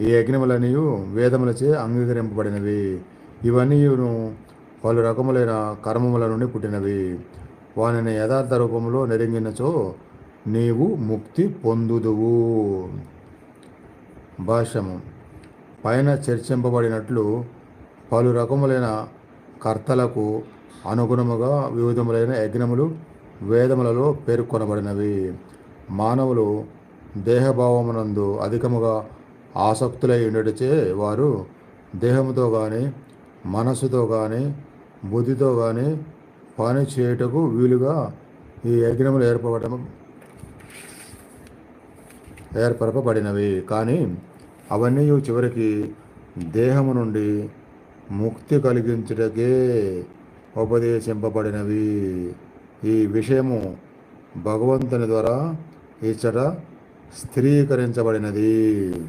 ఈ యజ్ఞములన్నీ వేదములచే అంగీకరింపబడినవి. ఇవన్నీ పలు రకములైన కర్మముల నుండి పుట్టినవి. వానిని యథార్థ రూపంలో నెరింగినచో నీవు ముక్తి పొందుదువు. భాష్యము. పైన చర్చింపబడినట్లు పలు రకములైన కర్తలకు అనుగుణముగా వివిధములైన యజ్ఞములు వేదములలో పేర్కొనబడినవి. మానవులు దేహభావమునందు అధికముగా ఆసక్తులై ఉండటచే వారు దేహముతో కానీ మనస్సుతో కానీ బుద్ధితో కానీ పని చేయుటకు వీలుగా ఈ యజ్ఞములు ఏర్పరపబడినవి. కానీ అవన్నీ చివరికి దేహము నుండి ముక్తి కలిగించుటకే ఉపదేశింపబడినవి. ఈ విషయము భగవంతుని ద్వారా ఇచ్చట స్థిరీకరించబడినది.